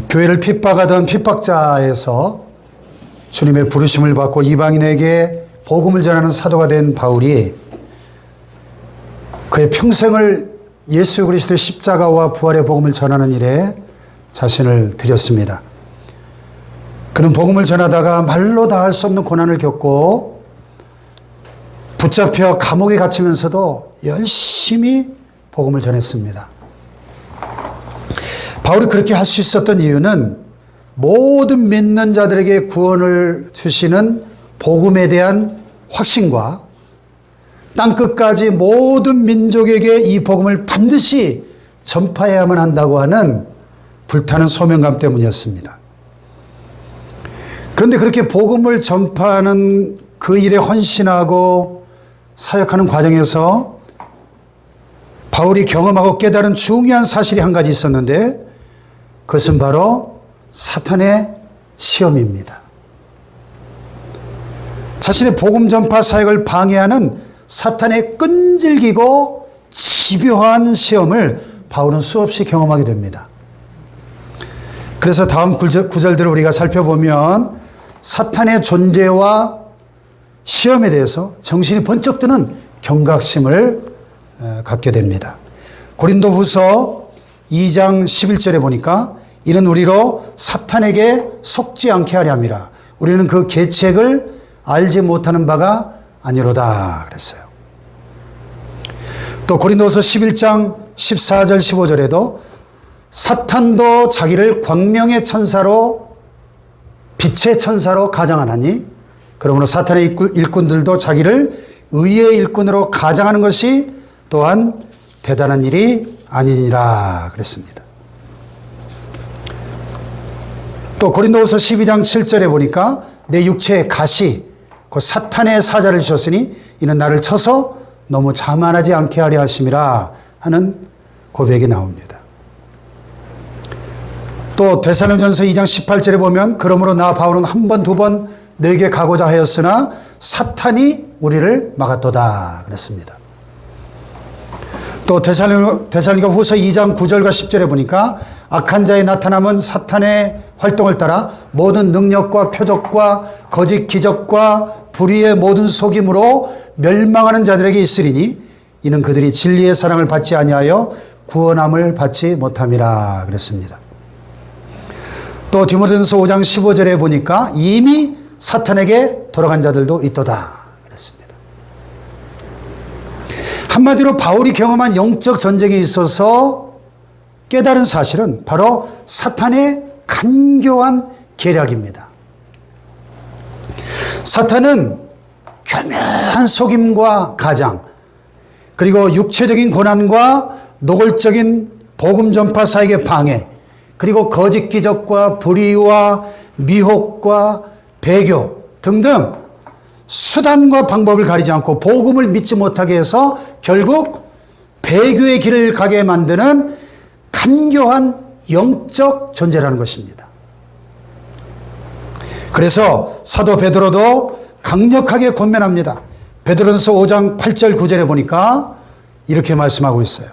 교회를 핍박하던 핍박자에서 주님의 부르심을 받고 이방인에게 복음을 전하는 사도가 된 바울이 그의 평생을 예수 그리스도의 십자가와 부활의 복음을 전하는 일에 자신을 드렸습니다. 그는 복음을 전하다가 말로 다 할 수 없는 고난을 겪고 붙잡혀 감옥에 갇히면서도 열심히 복음을 전했습니다. 바울이 그렇게 할 수 있었던 이유는 모든 믿는 자들에게 구원을 주시는 복음에 대한 확신과 땅끝까지 모든 민족에게 이 복음을 반드시 전파해야만 한다고 하는 불타는 소명감 때문이었습니다. 그런데 그렇게 복음을 전파하는 그 일에 헌신하고 사역하는 과정에서 바울이 경험하고 깨달은 중요한 사실이 한 가지 있었는데 그것은 바로 사탄의 시험입니다. 자신의 복음 전파 사역을 방해하는 사탄의 끈질기고 집요한 시험을 바울은 수없이 경험하게 됩니다. 그래서 다음 구절들을 우리가 살펴보면 사탄의 존재와 시험에 대해서 정신이 번쩍 드는 경각심을 갖게 됩니다. 고린도후서 2장 11절에 보니까 이는 우리로 사탄에게 속지 않게 하려 함이라. 우리는 그 계책을 알지 못하는 바가 아니로다 그랬어요. 또 고린도서 11장 14절 15절에도 사탄도 자기를 광명의 천사로 빛의 천사로 가장하나니 그러므로 사탄의 일꾼들도 자기를 의의 일꾼으로 가장하는 것이 또한 대단한 일이 아니니라 그랬습니다. 또 고린도후서 12장 7절에 보니까 내 육체의 가시 그 사탄의 사자를 주셨으니 이는 나를 쳐서 너무 자만하지 않게 하려 하심이라 하는 고백이 나옵니다. 또 데살로니가전서 2장 18절에 보면 그러므로 나 바울은 한 번 두 번 너에게 가고자 하였으나 사탄이 우리를 막았도다 그랬습니다. 또 데살로니가 후서 2장 9절과 10절에 보니까 악한 자의 나타남은 사탄의 활동을 따라 모든 능력과 표적과 거짓 기적과 불의의 모든 속임으로 멸망하는 자들에게 있으리니 이는 그들이 진리의 사랑을 받지 아니하여 구원함을 받지 못함이라 그랬습니다. 또 디모데전서 5장 15절에 보니까 이미 사탄에게 돌아간 자들도 있도다 그랬습니다. 한마디로 바울이 경험한 영적 전쟁에 있어서 깨달은 사실은 바로 사탄의 간교한 계략입니다. 사탄은 교묘한 속임과 가장 그리고 육체적인 고난과 노골적인 복음 전파 사역의 방해 그리고 거짓 기적과 불의와 미혹과 배교 등등 수단과 방법을 가리지 않고 복음을 믿지 못하게 해서 결국 배교의 길을 가게 만드는 간교한 영적 존재라는 것입니다. 그래서 사도 베드로도 강력하게 권면합니다. 베드로전서 5장 8절 9절에 보니까 이렇게 말씀하고 있어요.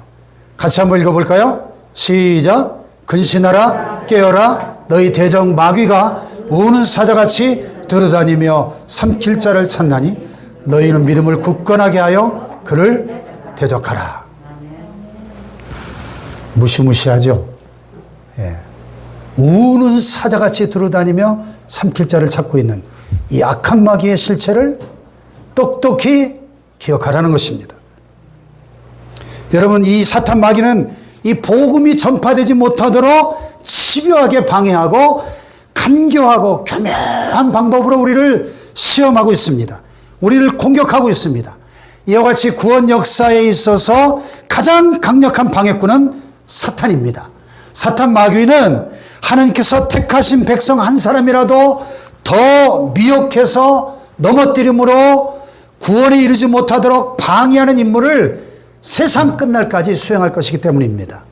같이 한번 읽어볼까요? 시작. 근신하라 깨어라 너희 대적 마귀가 우는 사자같이 들어다니며 삼킬 자를 찾나니 너희는 믿음을 굳건하게 하여 그를 대적하라. 무시무시하죠. 예. 우는 사자같이 들어다니며 삼킬 자를 찾고 있는 이 악한 마귀의 실체를 똑똑히 기억하라는 것입니다. 여러분, 이 사탄 마귀는 이 복음이 전파되지 못하도록 집요하게 방해하고 간교하고 교묘한 방법으로 우리를 시험하고 있습니다. 우리를 공격하고 있습니다. 이와 같이 구원 역사에 있어서 가장 강력한 방해꾼은 사탄입니다. 사탄 마귀는 하나님께서 택하신 백성 한 사람이라도 더 미혹해서 넘어뜨림으로 구원에 이르지 못하도록 방해하는 임무를 세상 끝날까지 수행할 것이기 때문입니다.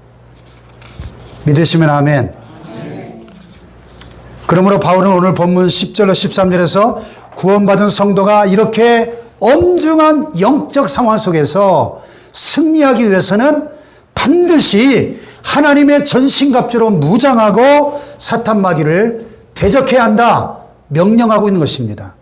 믿으시면 아멘. 그러므로 바울은 오늘 본문 10절로 13절에서 구원받은 성도가 이렇게 엄중한 영적 상황 속에서 승리하기 위해서는 반드시 하나님의 전신갑주로 무장하고 사탄 마귀를 대적해야 한다. 명령하고 있는 것입니다.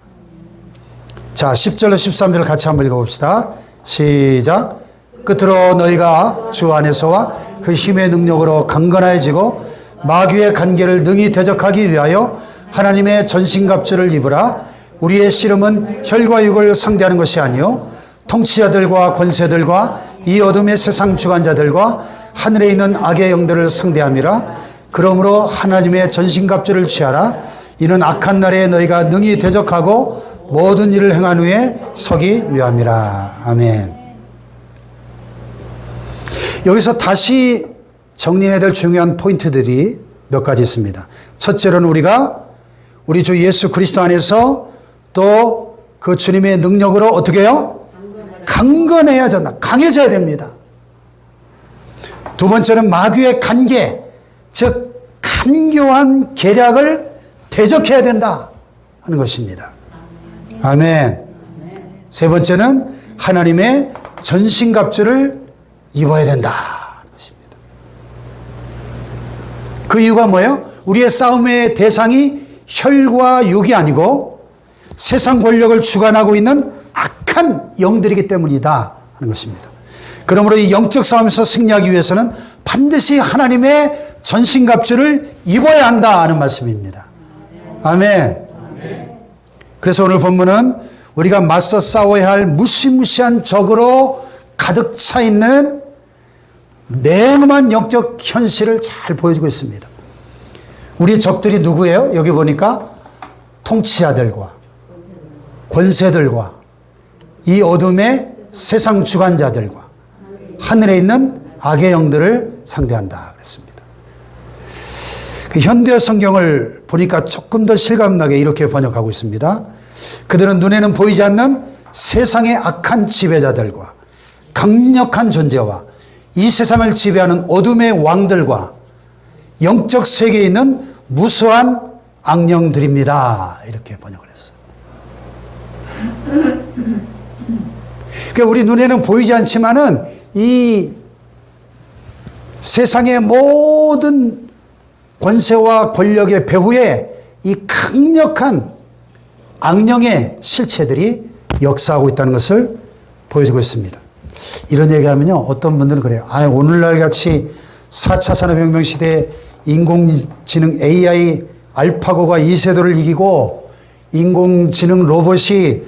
자, 10절로 13절 같이 한번 읽어봅시다. 시작. 끝으로 너희가 주 안에서와 그 힘의 능력으로 강건해지고 마귀의 간계를 능히 대적하기 위하여 하나님의 전신갑주를 입으라. 우리의 씨름은 혈과 육을 상대하는 것이 아니요 통치자들과 권세들과 이 어둠의 세상 주관자들과 하늘에 있는 악의 영들을 상대함이라. 그러므로 하나님의 전신갑주를 취하라. 이는 악한 날에 너희가 능히 대적하고 모든 일을 행한 후에 서기 위함이라. 아멘. 여기서 다시 정리해야 될 중요한 포인트들이 몇 가지 있습니다. 첫째로는 우리가 우리 주 예수 그리스도 안에서 또 그 주님의 능력으로 어떻게 해요? 강건해야 된다. 강해져야 됩니다. 두 번째는 마귀의 간계, 즉 간교한 계략을 대적해야 된다 하는 것입니다. 아멘. 세 번째는 하나님의 전신갑주를 입어야 된다 하는 것입니다. 그 이유가 뭐예요? 우리의 싸움의 대상이 혈과 육이 아니고 세상 권력을 주관하고 있는 악한 영들이기 때문이다 하는 것입니다. 그러므로 이 영적 싸움에서 승리하기 위해서는 반드시 하나님의 전신갑주를 입어야 한다 하는 말씀입니다. 아멘. 그래서 오늘 본문은 우리가 맞서 싸워야 할 무시무시한 적으로 가득 차 있는 냉엄한 영적 현실을 잘 보여주고 있습니다. 우리 적들이 누구예요? 여기 보니까 통치자들과 권세들과 이 어둠의 세상 주관자들과 하늘에 있는 악의 영들을 상대한다 그랬습니다. 그 현대 성경을 보니까 조금 더 실감나게 이렇게 번역하고 있습니다. 그들은 눈에는 보이지 않는 세상의 악한 지배자들과 강력한 존재와 이 세상을 지배하는 어둠의 왕들과 영적 세계에 있는 무수한 악령들입니다. 이렇게 번역을 했어요. 그러니까 우리 눈에는 보이지 않지만은 이 세상의 모든 권세와 권력의 배후에 이 강력한 악령의 실체들이 역사하고 있다는 것을 보여주고 있습니다. 이런 얘기하면요, 어떤 분들은 그래요. 아, 오늘날 같이 4차 산업혁명 시대에 인공지능 AI 알파고가 2세도를 이기고 인공지능 로봇이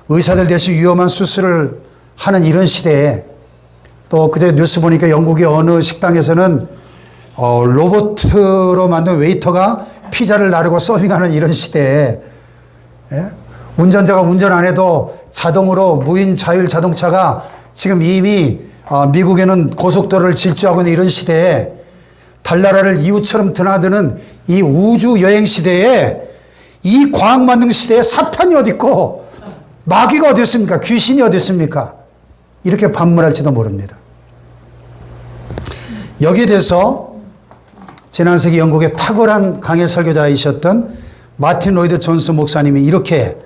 의사들 대신 위험한 수술을 하는 이런 시대에 또 그제 뉴스 보니까 영국의 어느 식당에서는 로봇으로 만든 웨이터가 피자를 나르고 서빙하는 이런 시대에, 예? 운전자가 운전 안 해도 자동으로 무인 자율 자동차가 지금 이미 미국에는 고속도로를 질주하고 있는 이런 시대에 달나라를 이웃처럼 드나드는 이 우주 여행 시대에 이 과학 만능 시대에 사탄이 어디 있고 마귀가 어디 있습니까? 귀신이 어디 있습니까? 이렇게 반문할지도 모릅니다. 여기에 대해서 지난 세기 영국의 탁월한 강해 설교자이셨던 마틴 로이드 존스 목사님이 이렇게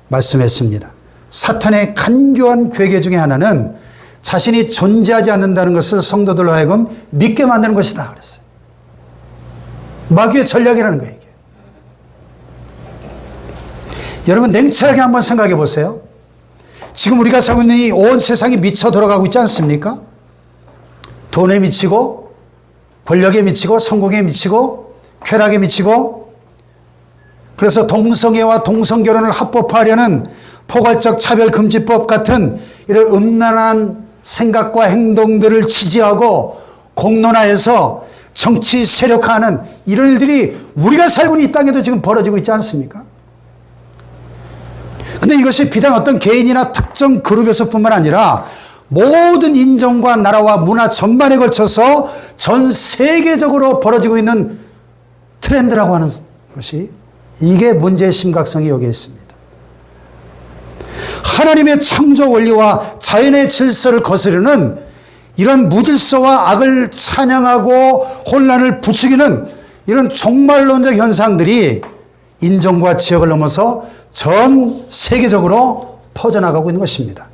말씀했습니다. 사탄의 간교한 괴계 중에 하나는 자신이 존재하지 않는다는 것을 성도들로 하여금 믿게 만드는 것이다 그랬어요. 마귀의 전략이라는 거예요, 이게. 여러분 냉철하게 한번 생각해 보세요. 지금 우리가 살고 있는 이 온 세상이 미쳐 돌아가고 있지 않습니까? 돈에 미치고 권력에 미치고 성공에 미치고 쾌락에 미치고, 그래서 동성애와 동성결혼을 합법화하려는 포괄적 차별금지법 같은 이런 음란한 생각과 행동들을 지지하고 공론화해서 정치 세력화하는 이런 일들이 우리가 살고 있는 이 땅에도 지금 벌어지고 있지 않습니까? 근데 이것이 비단 어떤 개인이나 특정 그룹에서뿐만 아니라 모든 인종과 나라와 문화 전반에 걸쳐서 전 세계적으로 벌어지고 있는 트렌드라고 하는 것이, 이게 문제의 심각성이 여기에 있습니다. 하나님의 창조 원리와 자연의 질서를 거스르는 이런 무질서와 악을 찬양하고 혼란을 부추기는 이런 종말론적 현상들이 인종과 지역을 넘어서 전 세계적으로 퍼져나가고 있는 것입니다.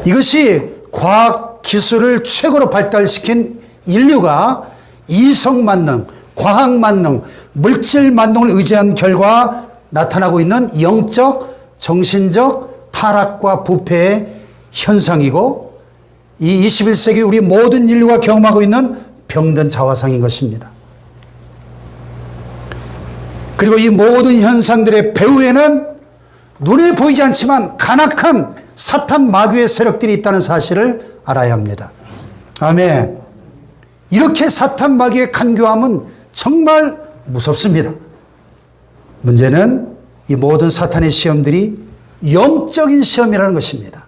이것이 과학 기술을 최고로 발달시킨 인류가 이성 만능, 과학 만능, 물질 만능을 의지한 결과 나타나고 있는 영적, 정신적 타락과 부패의 현상이고 이 21세기 우리 모든 인류가 경험하고 있는 병든 자화상인 것입니다. 그리고 이 모든 현상들의 배후에는 눈에 보이지 않지만 간악한 사탄 마귀의 세력들이 있다는 사실을 알아야 합니다. 아멘. 이렇게 사탄 마귀의 간교함은 정말 무섭습니다. 문제는 이 모든 사탄의 시험들이 영적인 시험이라는 것입니다.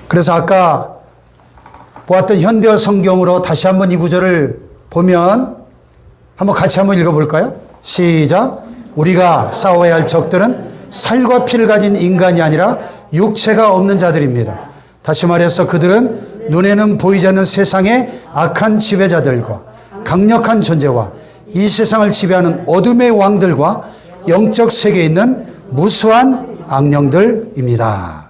그래서 아까 보았던 현대어 성경으로 다시 한번 이 구절을 보면 한번 같이 한번 읽어볼까요? 시작. 우리가 싸워야 할 적들은 살과 피를 가진 인간이 아니라 육체가 없는 자들입니다. 다시 말해서 그들은 눈에는 보이지 않는 세상의 악한 지배자들과 강력한 존재와 이 세상을 지배하는 어둠의 왕들과 영적 세계에 있는 무수한 악령들입니다.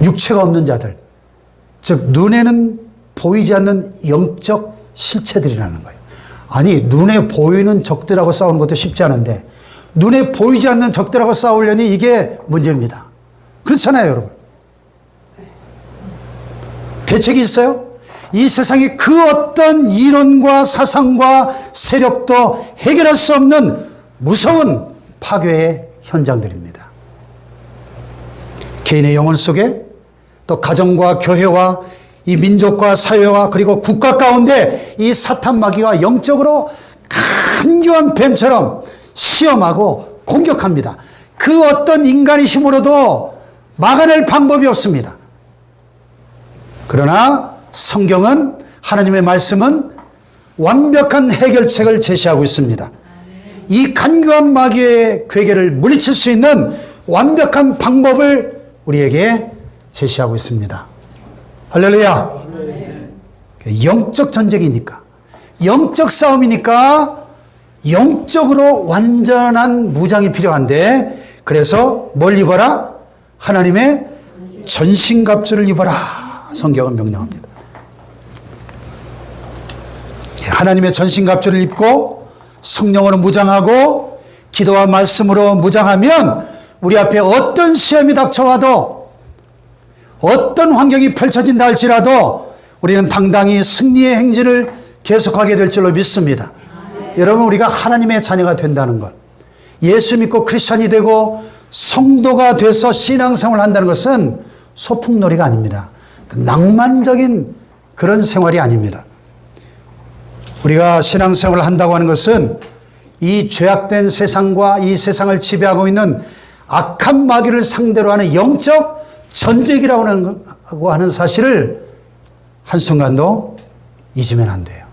육체가 없는 자들, 즉 눈에는 보이지 않는 영적 실체들이라는 거예요. 아니, 눈에 보이는 적들하고 싸우는 것도 쉽지 않은데 눈에 보이지 않는 적들하고 싸우려니 이게 문제입니다. 그렇잖아요, 여러분. 대책이 있어요? 이 세상에 그 어떤 이론과 사상과 세력도 해결할 수 없는 무서운 파괴의 현장들입니다. 개인의 영혼 속에 또 가정과 교회와 이 민족과 사회와 그리고 국가 가운데 이 사탄 마귀가 영적으로 간교한 뱀처럼 시험하고 공격합니다. 그 어떤 인간의 힘으로도 막아낼 방법이 없습니다. 그러나 성경은, 하나님의 말씀은 완벽한 해결책을 제시하고 있습니다. 이 간교한 마귀의 괴계를 물리칠 수 있는 완벽한 방법을 우리에게 제시하고 있습니다. 할렐루야. 영적 전쟁이니까, 영적 싸움이니까 영적으로 완전한 무장이 필요한데, 그래서 뭘 입어라? 하나님의 전신갑주를 입어라. 성경은 명령합니다. 하나님의 전신갑주를 입고 성령으로 무장하고 기도와 말씀으로 무장하면 우리 앞에 어떤 시험이 닥쳐와도, 어떤 환경이 펼쳐진다 할지라도 우리는 당당히 승리의 행진을 계속하게 될 줄로 믿습니다. 여러분, 우리가 하나님의 자녀가 된다는 것, 예수 믿고 크리스찬이 되고 성도가 돼서 신앙생활을 한다는 것은 소풍놀이가 아닙니다. 낭만적인 그런 생활이 아닙니다. 우리가 신앙생활을 한다고 하는 것은 이 죄악된 세상과 이 세상을 지배하고 있는 악한 마귀를 상대로 하는 영적 전쟁이라고 하는 사실을 한순간도 잊으면 안 돼요.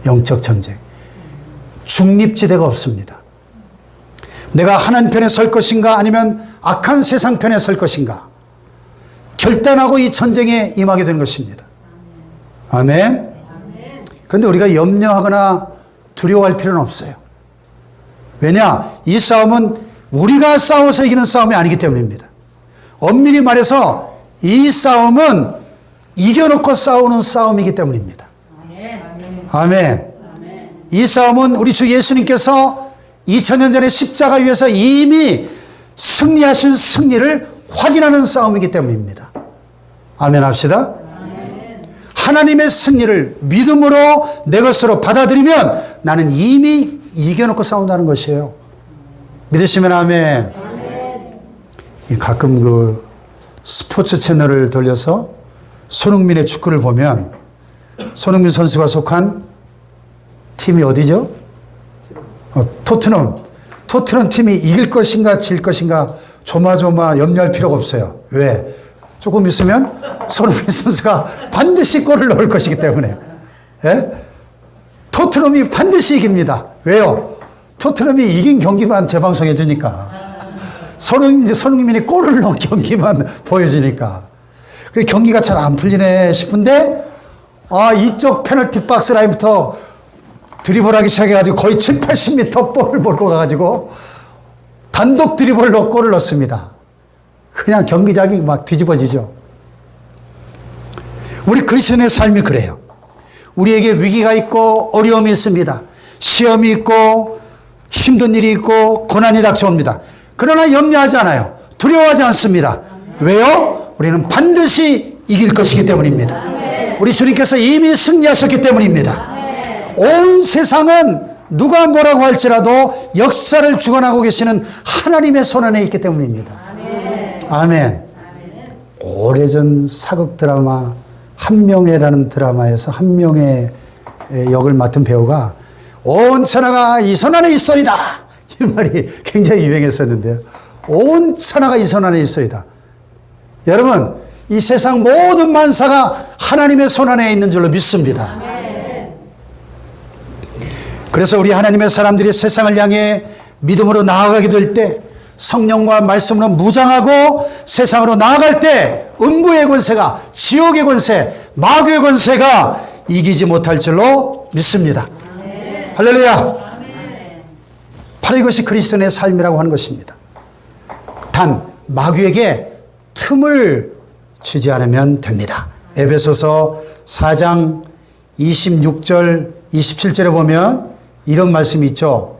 영적 전쟁. 중립지대가 없습니다. 내가 하나님 편에 설 것인가 아니면 악한 세상 편에 설 것인가 결단하고 이 전쟁에 임하게 되는 것입니다. 아멘. 그런데 우리가 염려하거나 두려워할 필요는 없어요. 왜냐? 이 싸움은 우리가 싸워서 이기는 싸움이 아니기 때문입니다. 엄밀히 말해서 이 싸움은 이겨놓고 싸우는 싸움이기 때문입니다. 아멘. 이 싸움은 우리 주 예수님께서 2000년 전에 십자가 위에서 이미 승리하신 승리를 확인하는 싸움이기 때문입니다. 아멘 합시다. 하나님의 승리를 믿음으로 내 것으로 받아들이면 나는 이미 이겨놓고 싸운다는 것이에요. 믿으시면 아멘. 가끔 그 스포츠 채널을 돌려서 손흥민의 축구를 보면 손흥민 선수가 속한 팀이 어디죠? 토트넘 팀이 이길 것인가 질 것인가 조마조마 염려할 필요가 없어요. 왜? 조금 있으면 손흥민 선수가 반드시 골을 넣을 것이기 때문에. 예? 토트넘이 반드시 이깁니다. 왜요? 토트넘이 이긴 경기만 재방송해 주니까. 손흥민이 골을 넣은 경기만 보여주니까. 그 경기가 잘 안 풀리네 싶은데, 이쪽 페널티 박스 라인부터 드리블하기 시작해가지고 거의 7, 80m 볼을 몰고 가가지고 단독 드리블로 골을 넣습니다. 그냥 경기장이 막 뒤집어지죠. 우리 그리스도인의 삶이 그래요. 우리에게 위기가 있고 어려움이 있습니다. 시험이 있고 힘든 일이 있고 고난이 닥쳐옵니다. 그러나 염려하지 않아요. 두려워하지 않습니다. 왜요? 우리는 반드시 이길 것이기 때문입니다. 우리 주님께서 이미 승리하셨기 때문입니다. 온 세상은 누가 뭐라고 할지라도 역사를 주관하고 계시는 하나님의 손 안에 있기 때문입니다. 아멘. 오래전 사극 드라마 한명회라는 드라마에서 한명회 역을 맡은 배우가 온 천하가 이 손 안에 있어이다. 이 말이 굉장히 유행했었는데요. 온 천하가 이 손 안에 있어이다. 여러분, 이 세상 모든 만사가 하나님의 손 안에 있는 줄로 믿습니다. 그래서 우리 하나님의 사람들이 세상을 향해 믿음으로 나아가게 될 때, 성령과 말씀으로 무장하고 세상으로 나아갈 때 음부의 권세가, 지옥의 권세, 마귀의 권세가 이기지 못할 줄로 믿습니다. 아멘. 할렐루야. 아멘. 바로 이것이 그리스도인의 삶이라고 하는 것입니다. 단 마귀에게 틈을 주지 않으면 됩니다. 에베소서 4장 26절 27절에 보면 이런 말씀이 있죠.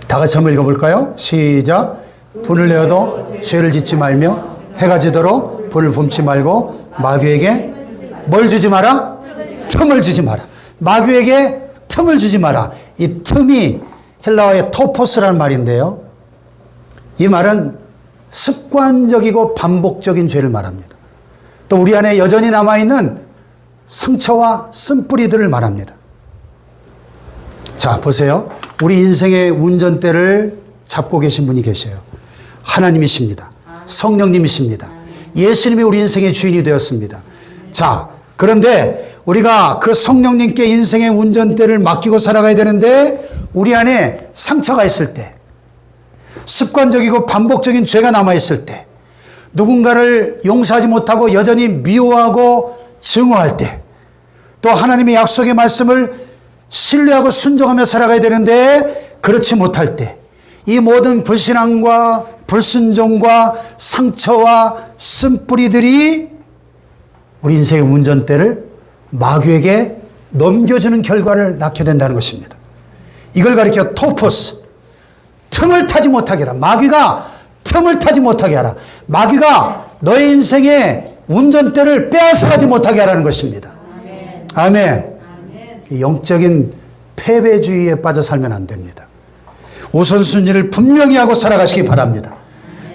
다 같이 한번 읽어볼까요? 시작. 분을 내어도 죄를 짓지 말며 해가 지도록 분을 붐치 말고 마귀에게 뭘 주지 마라? 틈을 주지 마라. 마귀에게 틈을 주지 마라. 이 틈이 헬라어의 토포스라는 말인데요. 이 말은 습관적이고 반복적인 죄를 말합니다. 또 우리 안에 여전히 남아있는 상처와 쓴뿌리들을 말합니다. 자, 보세요. 우리 인생의 운전대를 잡고 계신 분이 계셔요. 하나님이십니다. 성령님이십니다. 예수님이 우리 인생의 주인이 되었습니다. 자, 그런데 우리가 그 성령님께 인생의 운전대를 맡기고 살아가야 되는데 우리 안에 상처가 있을 때, 습관적이고 반복적인 죄가 남아있을 때, 누군가를 용서하지 못하고 여전히 미워하고 증오할 때, 또 하나님의 약속의 말씀을 신뢰하고 순종하며 살아가야 되는데 그렇지 못할 때, 이 모든 불신앙과 불순종과 상처와 쓴뿌리들이 우리 인생의 운전대를 마귀에게 넘겨주는 결과를 낳게 된다는 것입니다. 이걸 가리켜 토포스, 틈을 타지 못하게 하라. 마귀가 틈을 타지 못하게 하라. 마귀가 너의 인생의 운전대를 빼앗아가지 못하게 하라는 것입니다. 아멘. 영적인 패배주의에 빠져 살면 안 됩니다. 우선순위를 분명히 하고 살아가시기 바랍니다.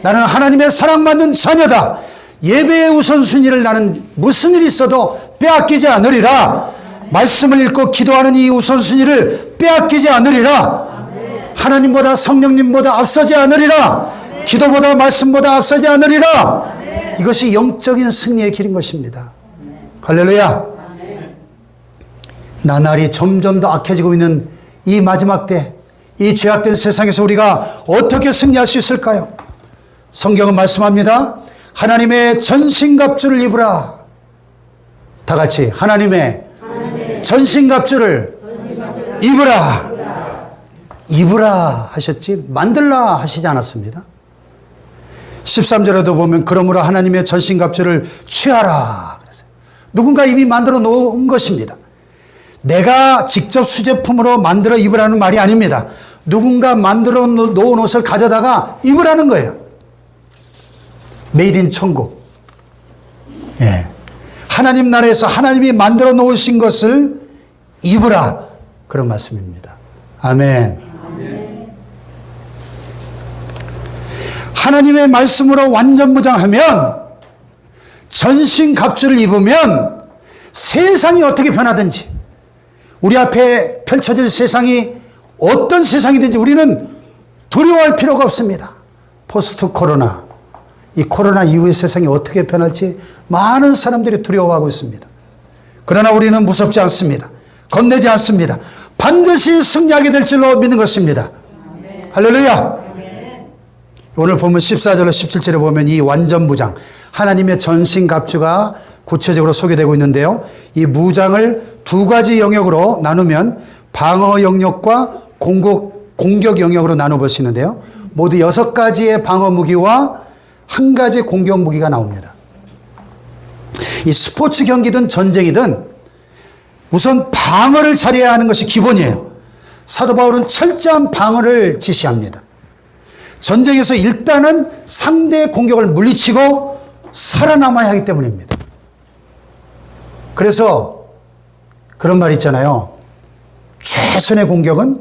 나는 하나님의 사랑받는 자녀다. 예배의 우선순위를 나는 무슨 일이 있어도 빼앗기지 않으리라. 말씀을 읽고 기도하는 이 우선순위를 빼앗기지 않으리라. 하나님보다 성령님보다 앞서지 않으리라. 기도보다 말씀보다 앞서지 않으리라. 이것이 영적인 승리의 길인 것입니다. 할렐루야. 나날이 점점 더 악해지고 있는 이 마지막 때, 이 죄악된 세상에서 우리가 어떻게 승리할 수 있을까요? 성경은 말씀합니다. 하나님의 전신갑주를 입으라. 다 같이 하나님의 전신갑주를 입으라. 입으라 하셨지 만들라 하시지 않았습니다. 13절에도 보면 그러므로 하나님의 전신갑주를 취하라 그랬어요. 누군가 이미 만들어 놓은 것입니다. 내가 직접 수제품으로 만들어 입으라는 말이 아닙니다. 누군가 만들어 놓은 옷을 가져다가 입으라는 거예요. 메이드 인 천국. 예. 하나님 나라에서 하나님이 만들어 놓으신 것을 입으라. 그런 말씀입니다. 아멘. 하나님의 말씀으로 완전무장하면, 전신갑주를 입으면 세상이 어떻게 변하든지, 우리 앞에 펼쳐질 세상이 어떤 세상이든지 우리는 두려워할 필요가 없습니다. 포스트 코로나, 이 코로나 이후의 세상이 어떻게 변할지 많은 사람들이 두려워하고 있습니다. 그러나 우리는 무섭지 않습니다. 겁내지 않습니다. 반드시 승리하게 될 줄로 믿는 것입니다. 할렐루야. 오늘 보면 14절로 17절에 보면 이 완전무장, 하나님의 전신갑주가 구체적으로 소개되고 있는데요. 이 무장을 두 가지 영역으로 나누면 방어 영역과 공격 영역으로 나눠볼 수 있는데요. 모두 6가지의 방어 무기와 한 가지 공격 무기가 나옵니다. 이 스포츠 경기든 전쟁이든 우선 방어를 잘해야 하는 것이 기본이에요. 사도 바울은 철저한 방어를 지시합니다. 전쟁에서 일단은 상대의 공격을 물리치고 살아남아야 하기 때문입니다. 그래서 그런 말 있잖아요. 최선의 공격은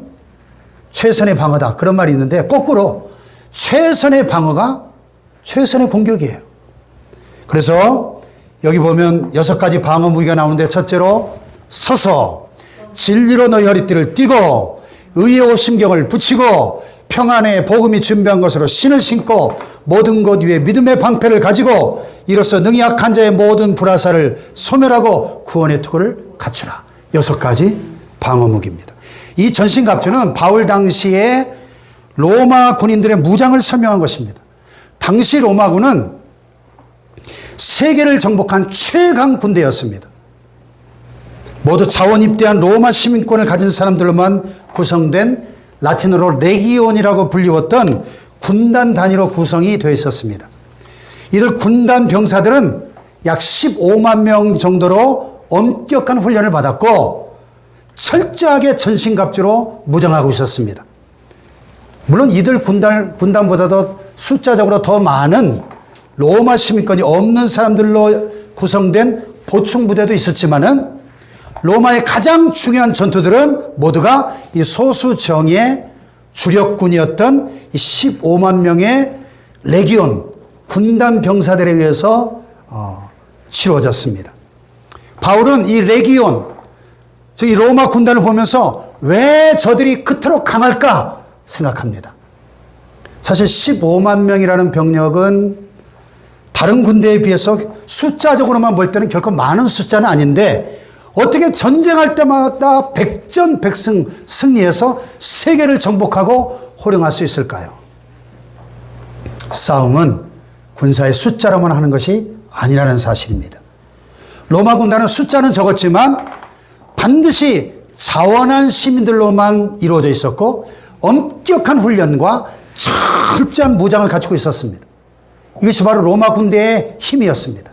최선의 방어다. 그런 말이 있는데 거꾸로 최선의 방어가 최선의 공격이에요. 그래서 여기 보면 6가지 방어 무기가 나오는데 첫째로 서서 진리로 너희 허리띠를 띠고 의의 옷심경을 붙이고 평안의 복음이 준비한 것으로 신을 신고 모든 것 위에 믿음의 방패를 가지고 이로써 능히 약한 자의 모든 불화살을 소멸하고 구원의 투구를 갖추라. 6가지 방어 무기입니다. 이 전신갑주는 바울 당시에 로마 군인들의 무장을 설명한 것입니다. 당시 로마군은 세계를 정복한 최강 군대였습니다. 모두 자원 입대한 로마 시민권을 가진 사람들로만 구성된 라틴어로 레기온이라고 불리웠던 군단 단위로 구성이 되어 있었습니다. 이들 군단 병사들은 약 15만 명 정도로 엄격한 훈련을 받았고 철저하게 전신갑주로 무장하고 있었습니다. 물론 이들 군단보다도 숫자적으로 더 많은 로마 시민권이 없는 사람들로 구성된 보충 부대도 있었지만은 로마의 가장 중요한 전투들은 모두가 이 소수 정예 주력군이었던 이 15만 명의 레기온 군단 병사들에 의해서 치루어졌습니다. 바울은 이 레기온, 즉 이 로마 군단을 보면서 왜 저들이 그토록 강할까 생각합니다. 사실 15만 명이라는 병력은 다른 군대에 비해서 숫자적으로만 볼 때는 결코 많은 숫자는 아닌데 어떻게 전쟁할 때마다 백전백승 승리해서 세계를 정복하고 호령할 수 있을까요? 싸움은 군사의 숫자로만 하는 것이 아니라는 사실입니다. 로마 군단은 숫자는 적었지만 반드시 자원한 시민들로만 이루어져 있었고 엄격한 훈련과 철저한 무장을 갖추고 있었습니다. 이것이 바로 로마 군대의 힘이었습니다.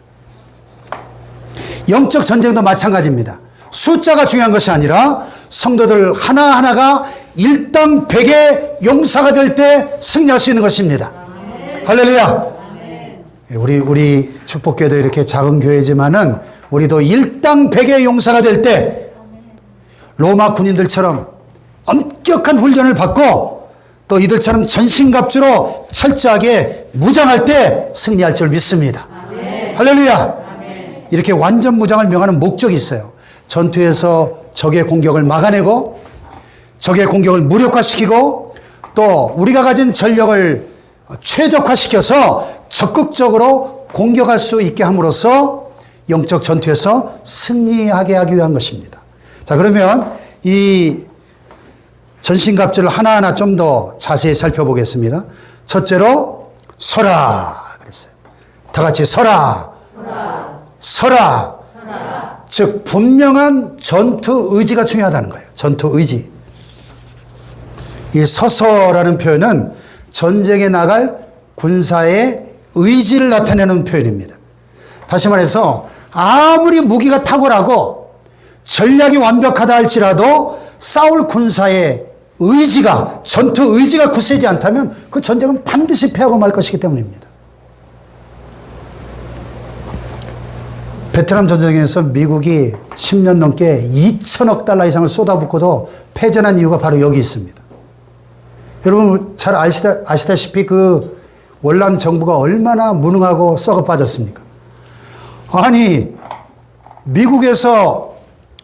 영적 전쟁도 마찬가지입니다. 숫자가 중요한 것이 아니라 성도들 하나하나가 일당백의 용사가 될 때 승리할 수 있는 것입니다. 할렐루야. 우리 축복교회도 이렇게 작은 교회지만은 우리도 일당백의 용사가 될 때 로마 군인들처럼 엄격한 훈련을 받고 또 이들처럼 전신갑주로 철저하게 무장할 때 승리할 줄 믿습니다. 할렐루야. 이렇게 완전 무장을 명하는 목적이 있어요. 전투에서 적의 공격을 막아내고 적의 공격을 무력화시키고 또 우리가 가진 전력을 최적화시켜서 적극적으로 공격할 수 있게 함으로써 영적 전투에서 승리하게 하기 위한 것입니다. 자, 그러면 이 전신갑주를 하나하나 좀 더 자세히 살펴보겠습니다. 첫째로 서라 그랬어요. 다 같이 서라. 서라. 즉 분명한 전투 의지가 중요하다는 거예요. 전투 의지. 이 서서라는 표현은 전쟁에 나갈 군사의 의지를 나타내는 표현입니다. 다시 말해서 아무리 무기가 탁월하고 전략이 완벽하다 할지라도 싸울 군사의 의지가, 전투 의지가 굳세지 않다면 그 전쟁은 반드시 패하고 말 것이기 때문입니다. 베트남 전쟁에서 미국이 10년 넘게 2천억 달러 이상을 쏟아붓고도 패전한 이유가 바로 여기 있습니다. 여러분 잘 아시다시피 그 월남 정부가 얼마나 무능하고 썩어 빠졌습니까? 아니 미국에서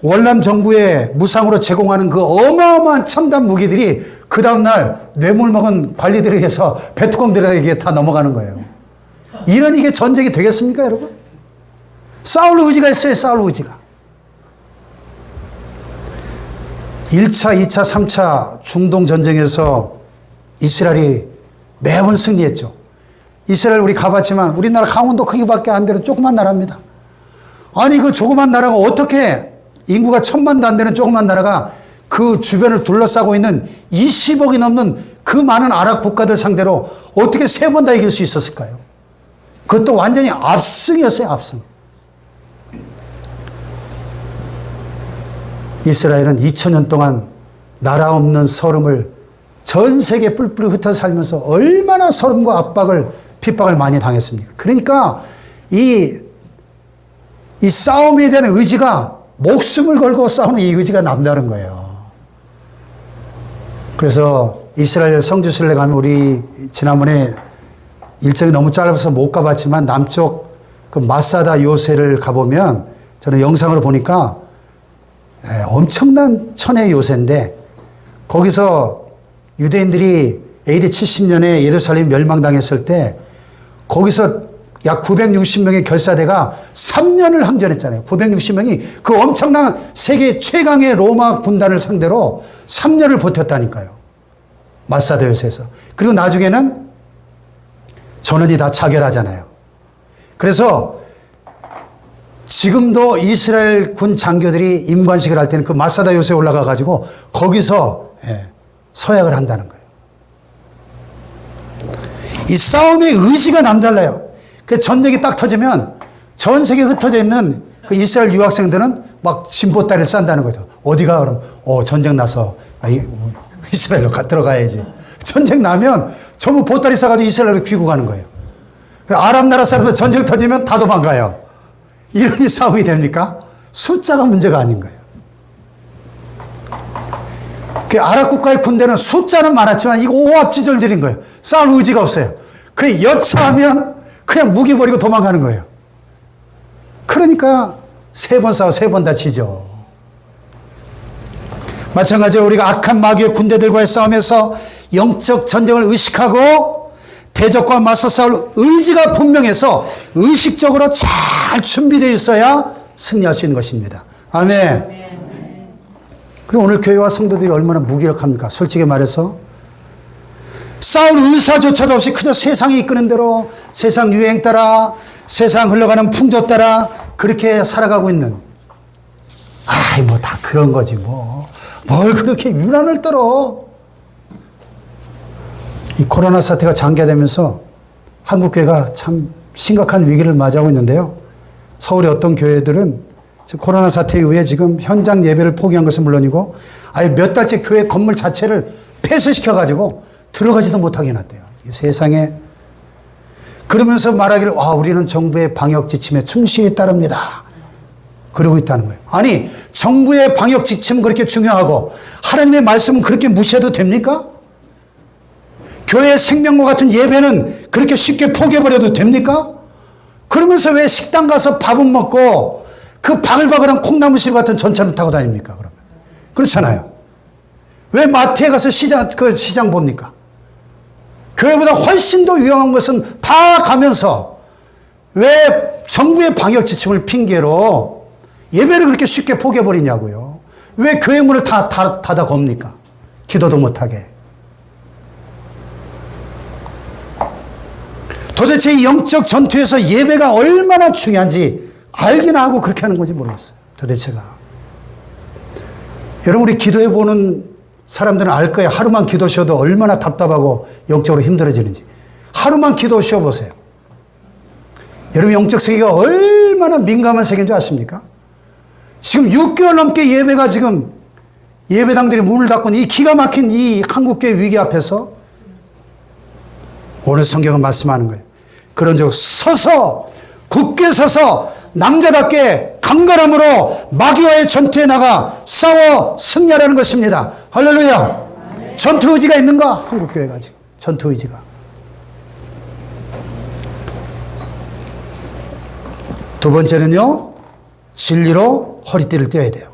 월남 정부에 무상으로 제공하는 그 어마어마한 첨단 무기들이 그 다음날 뇌물 먹은 관리들에 의해서 베트콩들에게 다 넘어가는 거예요. 이런 이게 전쟁이 되겠습니까, 여러분? 싸울 의지가 있어요, 싸울 의지가. 1차, 2차, 3차 중동 전쟁에서 이스라엘이 매번 승리했죠. 이스라엘 우리 가봤지만 우리나라 강원도 크기밖에 안 되는 조그만 나라입니다. 아니 그 조그만 나라가 어떻게 인구가 1000만도 안 되는 조그만 나라가 그 주변을 둘러싸고 있는 20억이 넘는 그 많은 아랍 국가들 상대로 어떻게 3번 다 이길 수 있었을까요? 그것도 완전히 압승이었어요, 압승. 이스라엘은 2000년 동안 나라 없는 서름을 전 세계에 뿔뿔이 흩어 살면서 얼마나 서름과 압박을, 핍박을 많이 당했습니까? 그러니까 이 싸움에 대한 의지가, 목숨을 걸고 싸우는 이 의지가 남다른 거예요. 그래서 이스라엘 성지순례 가면, 우리 지난번에 일정이 너무 짧아서 못 가봤지만 남쪽 그 마사다 요새를 가보면, 저는 영상으로 보니까 엄청난 천의 요새인데, 거기서 유대인들이 AD 70년에 예루살렘 멸망당했을 때 거기서 약 960명의 결사대가 3년을 항전했잖아요. 960명이 그 엄청난 세계 최강의 로마 군단을 상대로 3년을 버텼다니까요. 마사다 요새에서. 그리고 나중에는 전원이 다 자결하잖아요. 그래서 지금도 이스라엘 군 장교들이 임관식을 할 때는 그 마사다 요새에 올라가 가지고 거기서 서약을 한다는 거예요. 이 싸움의 의지가 남달라요. 그 전쟁이 딱 터지면 전 세계에 흩어져 있는 그 이스라엘 유학생들은 막 진보다리를 싼다는 거죠. 어디가? 그럼 전쟁 나서 이스라엘로 들어가야지. 전쟁 나면 전부 보따리 싸가지고 이스라엘로 귀국하는 거예요. 아랍 나라 사람들 전쟁 터지면 다 도망가요. 이러니 싸움이 됩니까? 숫자가 문제가 아닌 거예요. 그 아랍 국가의 군대는 숫자는 많았지만 이거 오합지졸들인 거예요. 싸울 의지가 없어요. 그래 여차하면 그냥 무기 버리고 도망가는 거예요. 그러니까 3번 싸워 3번 다 지죠. 마찬가지로 우리가 악한 마귀의 군대들과의 싸움에서 영적 전쟁을 의식하고 대적과 맞서 싸울 의지가 분명해서 의식적으로 잘 준비되어 있어야 승리할 수 있는 것입니다. 아멘. 그리고 오늘 교회와 성도들이 얼마나 무기력합니까? 솔직히 말해서 싸울 의사조차도 없이 그저 세상이 이끄는 대로, 세상 유행 따라, 세상 흘러가는 풍조 따라 그렇게 살아가고 있는, 뭐 다 그런 거지 뭐. 뭘 그렇게 유난을 떨어. 이 코로나 사태가 장기화되면서 한국교회가 참 심각한 위기를 맞이하고 있는데요. 서울의 어떤 교회들은 코로나 사태 이후에 지금 현장 예배를 포기한 것은 물론이고 아예 몇 달째 교회 건물 자체를 폐쇄시켜가지고 들어가지도 못하게 해놨대요. 세상에. 그러면서 말하기를 우리는 정부의 방역 지침에 충실히 따릅니다. 그러고 있다는 거예요. 아니 정부의 방역 지침은 그렇게 중요하고 하나님의 말씀은 그렇게 무시해도 됩니까? 교회의 생명과 같은 예배는 그렇게 쉽게 포기해버려도 됩니까? 그러면서 왜 식당 가서 밥은 먹고 그 바글바글한 콩나물실 같은 전차를 타고 다닙니까? 그러면 그렇잖아요. 왜 마트에 가서 시장 봅니까? 교회보다 훨씬 더 위험한 것은 다 가면서 왜 정부의 방역 지침을 핑계로 예배를 그렇게 쉽게 포기해버리냐고요. 왜 교회 문을 다 닫아 겁니까? 기도도 못하게. 도대체 이 영적 전투에서 예배가 얼마나 중요한지 알기나 하고 그렇게 하는 건지 모르겠어요. 도대체가. 여러분 우리 기도해보는 사람들은 알 거예요. 하루만 기도 쉬어도 얼마나 답답하고 영적으로 힘들어지는지. 하루만 기도 쉬어보세요. 여러분 영적 세계가 얼마나 민감한 세계인 줄 아십니까? 지금 6개월 넘게 예배가 지금 예배당들이 문을 닫고 이 기가 막힌 이 한국교회 위기 앞에서 오늘 성경은 말씀하는 거예요. 그런즉 서서 굳게 서서 남자답게 강건함으로 마귀와의 전투에 나가 싸워 승리하라는 것입니다. 할렐루야. 전투 의지가 있는가? 한국교회가 지금 전투 의지가. 두 번째는요, 진리로 허리띠를 떼어야 돼요.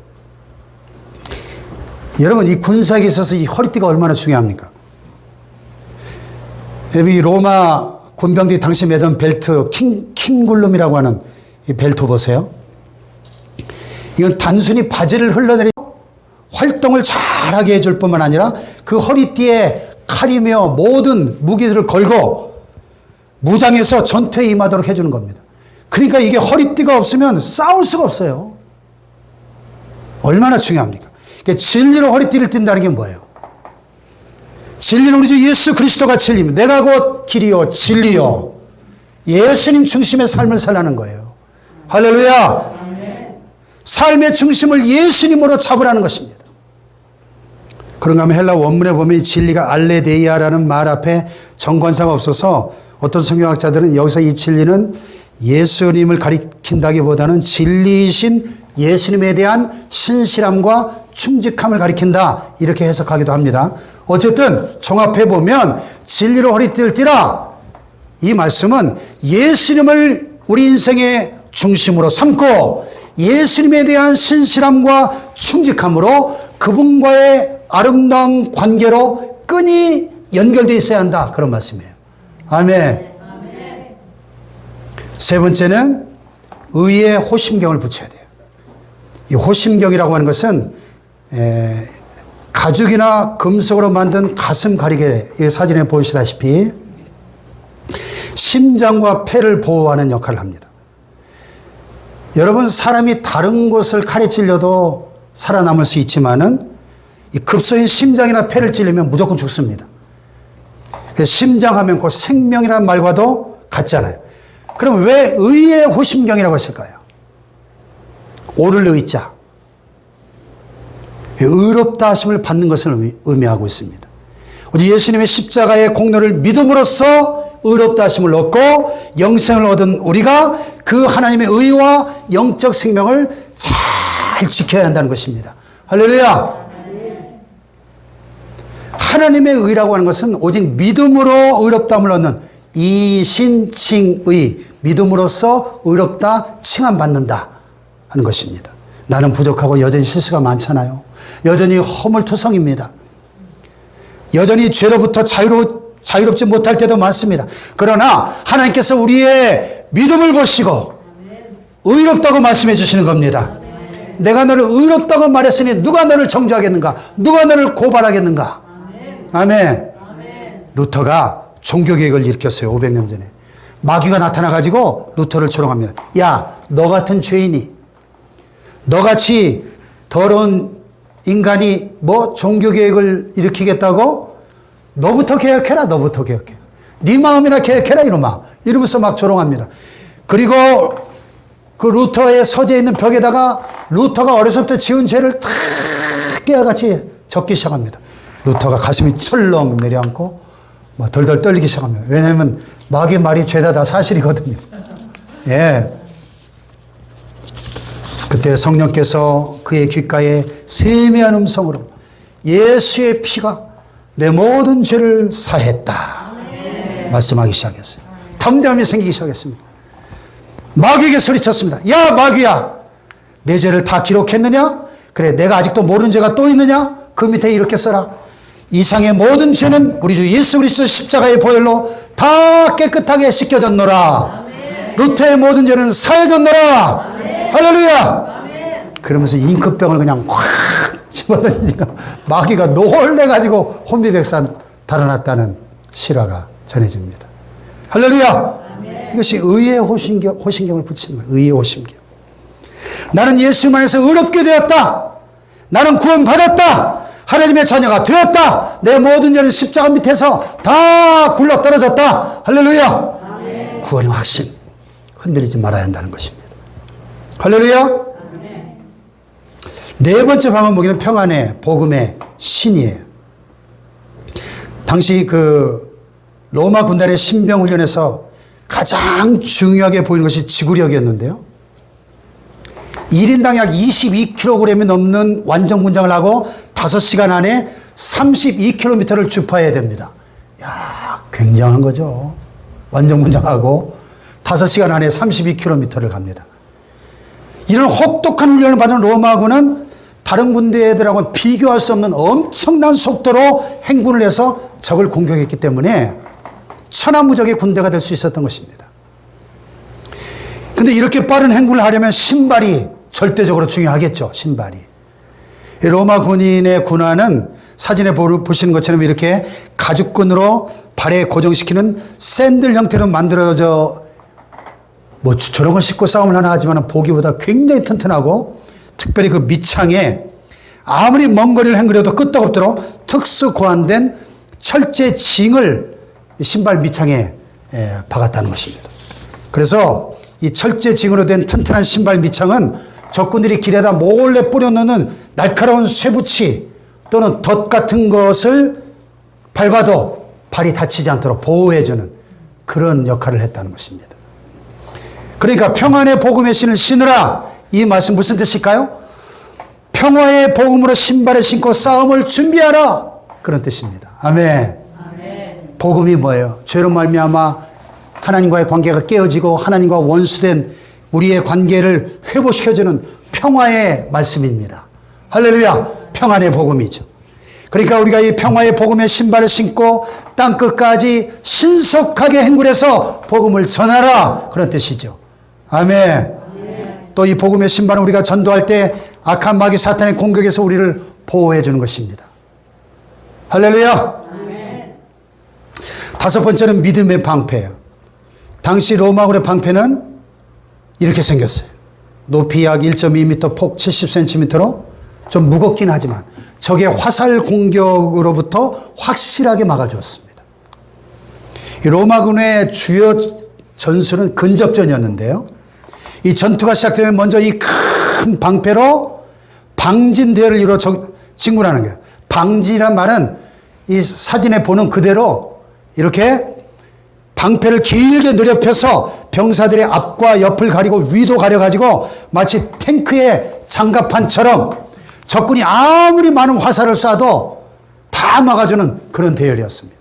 여러분 이 군사에게 있어서 이 허리띠가 얼마나 중요합니까? 이 로마 군병들이 당시 매던 벨트 킹굴룸이라고 하는 이 벨트 보세요. 이건 단순히 바지를 흘러내리고 활동을 잘하게 해줄 뿐만 아니라 그 허리띠에 칼이며 모든 무기들을 걸고 무장해서 전투에 임하도록 해주는 겁니다. 그러니까 이게 허리띠가 없으면 싸울 수가 없어요. 얼마나 중요합니까? 그러니까 진리로 허리띠를 띈다는 게 뭐예요? 진리는 우리 주 예수 그리스도가 진리입니다. 내가 곧 길이요 진리요 예수님 중심의 삶을 살라는 거예요. 할렐루야. 삶의 중심을 예수님으로 잡으라는 것입니다. 그런가 하면 헬라 원문에 보면 이 진리가 알레데이아라는 말 앞에 정관사가 없어서 어떤 성경학자들은 여기서 이 진리는 예수님을 가리킨다기보다는 진리이신 예수님에 대한 신실함과 충직함을 가리킨다 이렇게 해석하기도 합니다. 어쨌든 종합해 보면 진리로 허리띠를 띠라 이 말씀은 예수님을 우리 인생의 중심으로 삼고 예수님에 대한 신실함과 충직함으로 그분과의 아름다운 관계로 끈이 연결되어 있어야 한다 그런 말씀이에요. 아멘. 세 번째는 의의 호심경을 붙여야 돼요. 이 호심경이라고 하는 것은 가죽이나 금속으로 만든 가슴 가리개, 이 사진에 보시다시피 심장과 폐를 보호하는 역할을 합니다. 여러분, 사람이 다른 곳을 칼에 찔려도 살아남을 수 있지만은 이 급소인 심장이나 폐를 찔리면 무조건 죽습니다. 그래서 심장하면 곧 생명이라는 말과도 같잖아요. 그럼 왜 의의 호심경이라고 했을까요? 오를 의자. 의롭다 하심을 받는 것을 의미하고 있습니다. 우리 예수님의 십자가의 공로를 믿음으로써 의롭다 하심을 얻고 영생을 얻은 우리가 그 하나님의 의와 영적 생명을 잘 지켜야 한다는 것입니다. 할렐루야. 하나님의 의라고 하는 것은 오직 믿음으로 의롭다함을 얻는 이신칭의, 믿음으로써 의롭다 칭함받는다 하는 것입니다. 나는 부족하고 여전히 실수가 많잖아요. 여전히 허물투성입니다. 여전히 죄로부터 자유롭지 못할 때도 많습니다. 그러나 하나님께서 우리의 믿음을 보시고 의롭다고 말씀해 주시는 겁니다. 내가 너를 의롭다고 말했으니 누가 너를 정죄하겠는가? 누가 너를 고발하겠는가? 아멘. 루터가 종교개혁을 일으켰어요. 500년 전에. 마귀가 나타나가지고 루터를 조롱합니다. 야, 너 같은 죄인이, 너같이 더러운 인간이 뭐 종교개혁을 일으키겠다고? 너부터 개혁해라. 너부터 개혁해. 네 마음이나 개혁해라 이놈아. 이러면서 막 조롱합니다. 그리고 그 루터의 서재에 있는 벽에다가 루터가 어려서부터 지은 죄를 다 깨알같이 적기 시작합니다. 루터가 가슴이 철렁 내려앉고 뭐 덜덜 떨리기 시작합니다. 왜냐하면 마귀 말이 죄다 다 사실이거든요. 예. 그때 성령께서 그의 귓가에 세미한 음성으로 예수의 피가 내 모든 죄를 사했다 말씀하기 시작했어요. 담대함이 생기기 시작했습니다. 마귀에게 소리쳤습니다. 야, 마귀야, 내 죄를 다 기록했느냐? 그래, 내가 아직도 모르는 죄가 또 있느냐? 그 밑에 이렇게 써라. 이상의 모든 죄는 우리 주 예수 그리스도 십자가의 보혈로 다 깨끗하게 씻겨졌노라. 루터의 모든 죄는 사해졌노라. 할렐루야. 그러면서 잉크병을 그냥 확 집어던지니까 마귀가 놀래가지고 혼비백산 달아났다는 실화가 전해집니다. 할렐루야. 이것이 의의 호심경을 붙이는 거예요. 의의 호심경. 나는 예수 안에서 의롭게 되었다. 나는 구원받았다. 하나님의 자녀가 되었다. 내 모든 죄는 십자가 밑에서 다 굴러 떨어졌다. 할렐루야. 구원의 확신. 흔들리지 말아야 한다는 것입니다. 할렐루야. 네 번째 방언무기는 평안의 복음의 신이에요. 당시 그 로마 군단의 신병 훈련에서 가장 중요하게 보이는 것이 지구력이었는데요. 1인당 약 22kg이 넘는 완전 군장을 하고 5시간 안에 32km를 주파해야 됩니다. 야, 굉장한 거죠. 완전 군장하고 5시간 안에 32km를 갑니다. 이런 혹독한 훈련을 받은 로마군은 다른 군대들하고는 비교할 수 없는 엄청난 속도로 행군을 해서 적을 공격했기 때문에 천하무적의 군대가 될 수 있었던 것입니다. 그런데 이렇게 빠른 행군을 하려면 신발이 절대적으로 중요하겠죠. 신발이. 로마 군인의 군화는 사진에 보시는 것처럼 이렇게 가죽끈으로 발에 고정시키는 샌들 형태로 만들어져 뭐 저런 걸 신고 싸움을 하나 하지만 보기보다 굉장히 튼튼하고 특별히 그 밑창에 아무리 먼 거리를 행그려도 끄떡없도록 특수 고안된 철제 징을 신발 밑창에 박았다는 것입니다. 그래서 이 철제징으로 된 튼튼한 신발 밑창은 적군들이 길에다 몰래 뿌려놓는 날카로운 쇠붙이 또는 덫 같은 것을 밟아도 발이 다치지 않도록 보호해주는 그런 역할을 했다는 것입니다. 그러니까 평안의 복음의 신을 신으라. 이 말씀 무슨 뜻일까요? 평화의 복음으로 신발을 신고 싸움을 준비하라. 그런 뜻입니다. 아멘. 아멘. 복음이 뭐예요? 죄로 말미암아 하나님과의 관계가 깨어지고 하나님과 원수된 우리의 관계를 회복시켜주는 평화의 말씀입니다. 할렐루야. 평안의 복음이죠. 그러니까 우리가 이 평화의 복음의 신발을 신고 땅끝까지 신속하게 행군해서 복음을 전하라. 그런 뜻이죠. 아멘. 또 이 복음의 신발은 우리가 전도할 때 악한 마귀 사탄의 공격에서 우리를 보호해 주는 것입니다. 할렐루야. 아멘. 다섯 번째는 믿음의 방패예요. 당시 로마군의 방패는 이렇게 생겼어요. 높이 약 1.2m, 폭 70cm로 좀 무겁긴 하지만 적의 화살 공격으로부터 확실하게 막아주었습니다. 이 로마군의 주요 전술은 근접전이었는데요. 이 전투가 시작되면 먼저 이 큰 방패로 방진대를 이루어 진군하는 거예요. 방진이란 말은 이 사진에 보는 그대로 이렇게 방패를 길게 늘여펴서 병사들의 앞과 옆을 가리고 위도 가려가지고 마치 탱크의 장갑판처럼 적군이 아무리 많은 화살을 쏴도 다 막아주는 그런 대열이었습니다.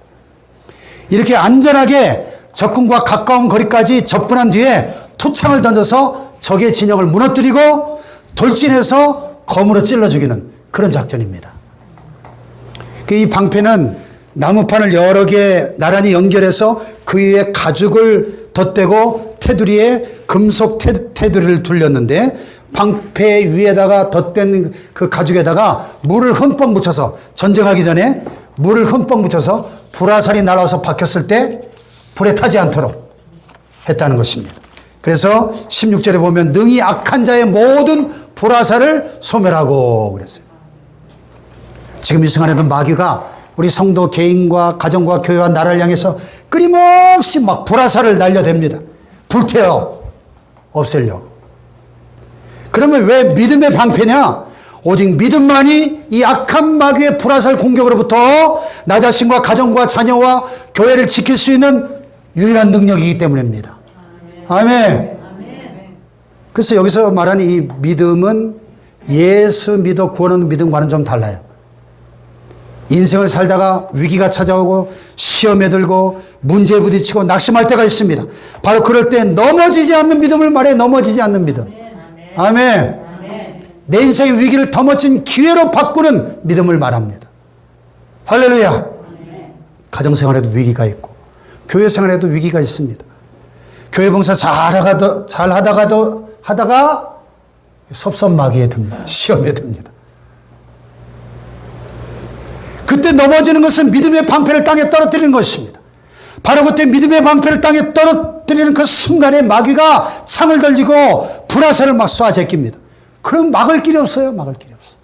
이렇게 안전하게 적군과 가까운 거리까지 접근한 뒤에 투창을 던져서 적의 진영을 무너뜨리고 돌진해서 검으로 찔러 죽이는 그런 작전입니다. 이 방패는 나무판을 여러 개 나란히 연결해서 그 위에 가죽을 덧대고 테두리에 금속 테두리를 둘렸는데 방패 위에다가 덧댄 그 가죽에다가 물을 흠뻑 묻혀서 전쟁하기 전에 물을 흠뻑 묻혀서 불화살이 날아와서 박혔을 때 불에 타지 않도록 했다는 것입니다. 그래서 16절에 보면 능히 악한 자의 모든 불화살을 소멸하고 그랬어요. 지금 이 순간에도 마귀가 우리 성도 개인과 가정과 교회와 나라를 향해서 끊임없이 막 불화살을 날려댑니다. 불태워 없애려고. 그러면 왜 믿음의 방패냐? 오직 믿음만이 이 악한 마귀의 불화살 공격으로부터 나 자신과 가정과 자녀와 교회를 지킬 수 있는 유일한 능력이기 때문입니다. 아멘. 그래서 여기서 말하는 이 믿음은 예수 믿어 구원하는 믿음과는 좀 달라요. 인생을 살다가 위기가 찾아오고 시험에 들고 문제에 부딪히고 낙심할 때가 있습니다. 바로 그럴 때 넘어지지 않는 믿음을 말해. 넘어지지 않는 믿음. 아멘. 내 인생의 위기를 더 멋진 기회로 바꾸는 믿음을 말합니다. 할렐루야. 가정생활에도 위기가 있고 교회 생활에도 위기가 있습니다. 교회 봉사 하다가 섭섭마귀에 듭니다. 시험에 듭니다. 그때 넘어지는 것은 믿음의 방패를 땅에 떨어뜨리는 것입니다. 바로 그때 믿음의 방패를 땅에 떨어뜨리는 그 순간에 마귀가 창을 던지고 불화살을 막 쏴 제낍니다. 그럼 막을 길이 없어요. 막을 길이 없어요.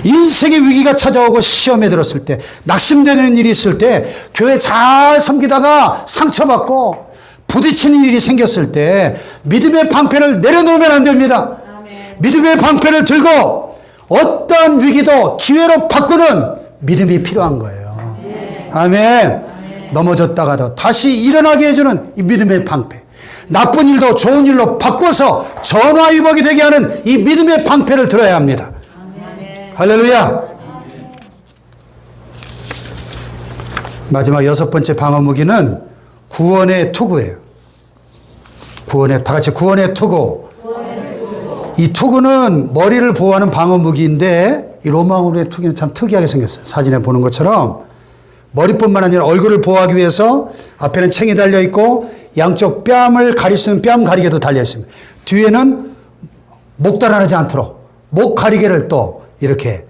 인생의 위기가 찾아오고 시험에 들었을 때, 낙심되는 일이 있을 때, 교회 잘 섬기다가 상처받고 부딪히는 일이 생겼을 때 믿음의 방패를 내려놓으면 안 됩니다. 아멘. 믿음의 방패를 들고 어떠한 위기도 기회로 바꾸는 믿음이 필요한 거예요. 아멘. 아멘. 넘어졌다가도 다시 일어나게 해주는 이 믿음의 방패. 나쁜 일도 좋은 일로 바꿔서 전화위복이 되게 하는 이 믿음의 방패를 들어야 합니다. 아멘. 할렐루야. 마지막 여섯 번째 방어 무기는 구원의 투구예요. 다 같이 구원의 투구. 이 투구는 머리를 보호하는 방어 무기인데 이 로마군의 투기는 참 특이하게 생겼어요. 사진에 보는 것처럼 머리뿐만 아니라 얼굴을 보호하기 위해서 앞에는 챙이 달려 있고 양쪽 뺨을 가릴 수 있는 뺨 가리개도 달려 있습니다. 뒤에는 목 달아나지 않도록 목 가리개를 또 이렇게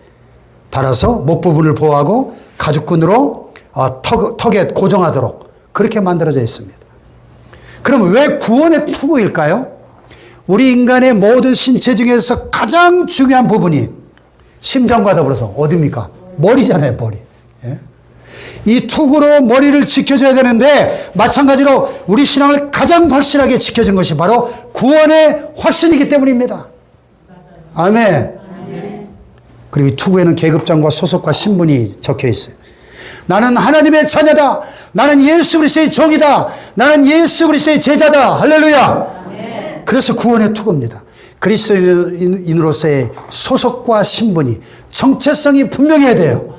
달아서 목 부분을 보호하고 가죽끈으로 턱에 고정하도록 그렇게 만들어져 있습니다. 그럼 왜 구원의 투구일까요? 우리 인간의 모든 신체 중에서 가장 중요한 부분이 심장과 더불어서 어디입니까? 머리잖아요, 머리. 예? 이 투구로 머리를 지켜줘야 되는데 마찬가지로 우리 신앙을 가장 확실하게 지켜주는 것이 바로 구원의 확신이기 때문입니다. 아멘. 그리고 이 투구에는 계급장과 소속과 신분이 적혀 있어요. 나는 하나님의 자녀다. 나는 예수 그리스도의 종이다. 나는 예수 그리스도의 제자다. 할렐루야. 그래서 구원의 투구입니다. 그리스도인으로서의 소속과 신분이, 정체성이 분명해야 돼요.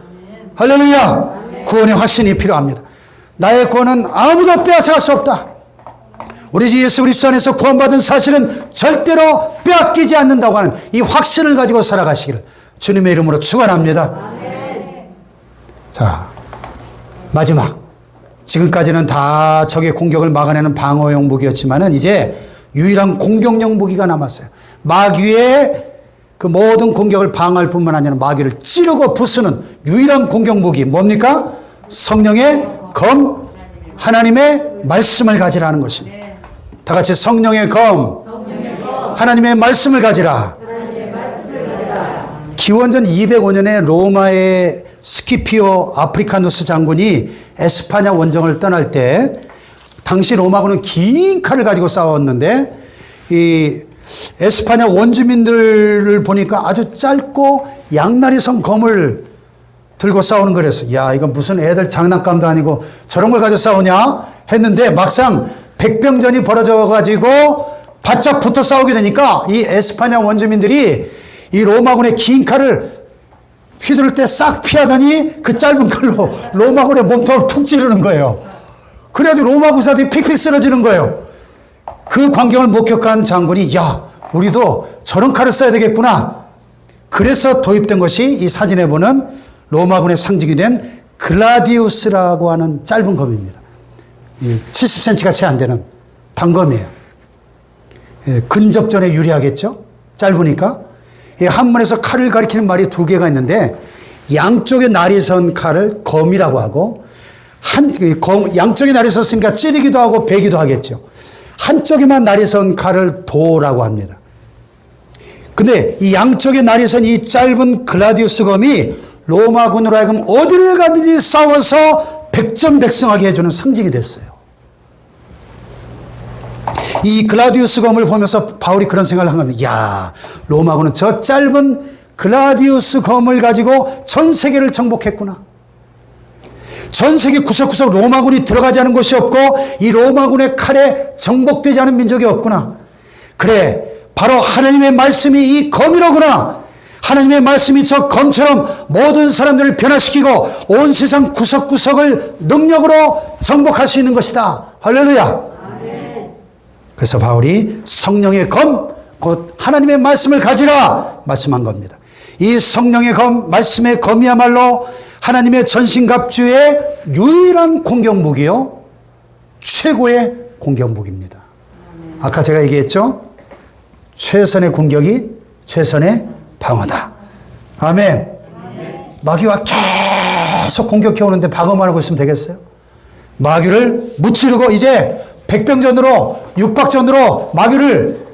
할렐루야. 구원의 확신이 필요합니다. 나의 구원은 아무도 빼앗아갈 수 없다. 우리 주 예수 그리스도 안에서 구원받은 사실은 절대로 빼앗기지 않는다고 하는 이 확신을 가지고 살아가시기를 주님의 이름으로 축원합니다. 자, 마지막. 지금까지는 다 적의 공격을 막아내는 방어용 무기였지만은 이제 유일한 공격용 무기가 남았어요. 마귀의 그 모든 공격을 방어할 뿐만 아니라 마귀를 찌르고 부수는 유일한 공격 무기 뭡니까? 성령의 검, 하나님의 말씀을 가지라는 것입니다. 다 같이 성령의 검, 하나님의 말씀을 가지라. 기원전 205년에 로마의 스키피오 아프리카누스 장군이 에스파냐 원정을 떠날 때 당시 로마군은 긴 칼을 가지고 싸웠는데 이 에스파냐 원주민들을 보니까 아주 짧고 양날이 선 검을 들고 싸우는 거랬어. 야, 이건 무슨 애들 장난감도 아니고 저런 걸 가지고 싸우냐 했는데 막상 백병전이 벌어져 가지고 바짝 붙어 싸우게 되니까 이 에스파냐 원주민들이 이 로마군의 긴 칼을 휘두를 때 싹 피하더니 그 짧은 칼로 로마군의 몸통을 푹 찌르는 거예요. 그래가지고 로마 구사들이 픽픽 쓰러지는 거예요. 그 광경을 목격한 장군이 야, 우리도 저런 칼을 써야 되겠구나. 그래서 도입된 것이 이 사진에 보는 로마군의 상징이 된 글라디우스라고 하는 짧은 검입니다. 70cm가 채 안 되는 단검이에요. 근접전에 유리하겠죠? 짧으니까. 한문에서 칼을 가리키는 말이 두 개가 있는데 양쪽에 날이 선 칼을 검이라고 하고 양쪽에 날이 섰으니까 찌르기도 하고 베기도 하겠죠. 한쪽에만 날이 선 칼을 도라고 합니다. 근데 이 양쪽에 날이 선 이 짧은 글라디우스 검이 로마군으로 하여금 어디를 가든지 싸워서 백전백승하게 해주는 상징이 됐어요. 이 글라디우스 검을 보면서 바울이 그런 생각을 한 겁니다. 야, 로마군은 저 짧은 글라디우스 검을 가지고 전 세계를 정복했구나. 전 세계 구석구석 로마군이 들어가지 않은 곳이 없고 이 로마군의 칼에 정복되지 않은 민족이 없구나. 그래, 바로 하나님의 말씀이 이 검이로구나. 하나님의 말씀이 저 검처럼 모든 사람들을 변화시키고 온 세상 구석구석을 능력으로 정복할 수 있는 것이다. 할렐루야. 그래서 바울이 성령의 검, 곧 하나님의 말씀을 가지라 말씀한 겁니다. 이 성령의 검, 말씀의 검이야말로 하나님의 전신갑주의 유일한 공격무기요, 최고의 공격무기입니다. 아까 제가 얘기했죠? 최선의 공격이 최선의 방어다. 아멘. 마귀와 계속 공격해 오는데 방어만 하고 있으면 되겠어요? 마귀를 무찌르고 이제 백병전으로, 육박전으로 마귀를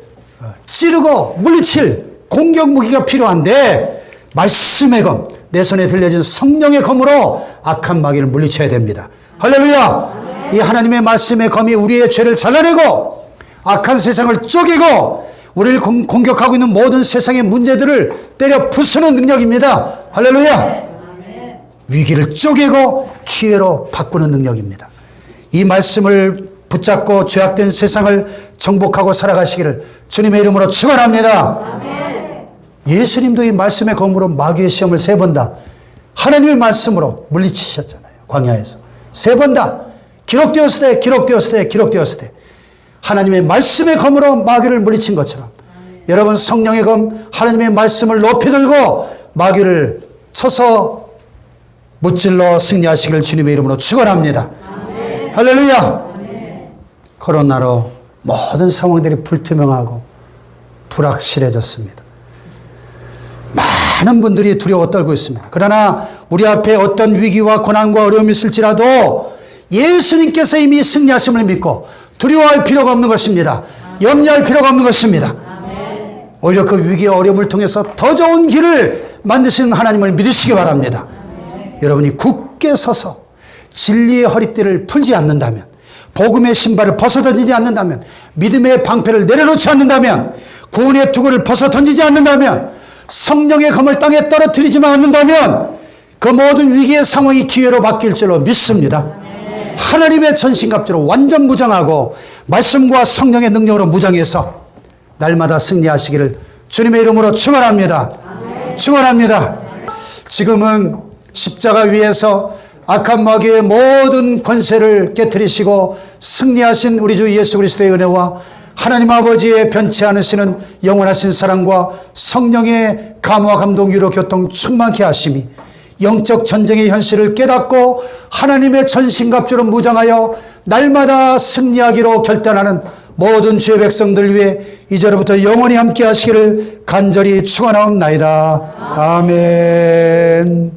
찌르고 물리칠 공격무기가 필요한데 말씀의 검, 내 손에 들려진 성령의 검으로 악한 마귀를 물리쳐야 됩니다. 할렐루야. 이 하나님의 말씀의 검이 우리의 죄를 잘라내고 악한 세상을 쪼개고 우리를 공격하고 있는 모든 세상의 문제들을 때려 부수는 능력입니다. 할렐루야. 위기를 쪼개고 기회로 바꾸는 능력입니다. 이 말씀을 붙잡고 죄악된 세상을 정복하고 살아가시기를 주님의 이름으로 축원합니다. 예수님도 이 말씀의 검으로 마귀의 시험을 3번 다 하나님의 말씀으로 물리치셨잖아요. 광야에서 3번 다 기록되었을 때 하나님의 말씀의 검으로 마귀를 물리친 것처럼 여러분 성령의 검, 하나님의 말씀을 높이 들고 마귀를 쳐서 무찔러 승리하시기를 주님의 이름으로 축원합니다. 할렐루야. 코로나로 모든 상황들이 불투명하고 불확실해졌습니다. 많은 분들이 두려워 떨고 있습니다. 그러나 우리 앞에 어떤 위기와 고난과 어려움이 있을지라도 예수님께서 이미 승리하심을 믿고 두려워할 필요가 없는 것입니다. 염려할 필요가 없는 것입니다. 오히려 그 위기와 어려움을 통해서 더 좋은 길을 만드시는 하나님을 믿으시기 바랍니다. 여러분이 굳게 서서 진리의 허리띠를 풀지 않는다면, 복음의 신발을 벗어던지지 않는다면, 믿음의 방패를 내려놓지 않는다면, 구원의 투구를 벗어던지지 않는다면, 성령의 검을 땅에 떨어뜨리지만 않는다면 그 모든 위기의 상황이 기회로 바뀔 줄로 믿습니다. 하나님의 전신갑주로 완전 무장하고 말씀과 성령의 능력으로 무장해서 날마다 승리하시기를 주님의 이름으로 축원합니다. 축원합니다. 지금은 십자가 위에서 악한 마귀의 모든 권세를 깨뜨리시고 승리하신 우리 주 예수 그리스도의 은혜와 하나님 아버지의 변치 않으시는 영원하신 사랑과 성령의 감화와 감동 위로 교통 충만케 하심이 영적 전쟁의 현실을 깨닫고 하나님의 전신갑주로 무장하여 날마다 승리하기로 결단하는 모든 주의 백성들 위해 이제로부터 영원히 함께 하시기를 간절히 축원하옵나이다. 아멘.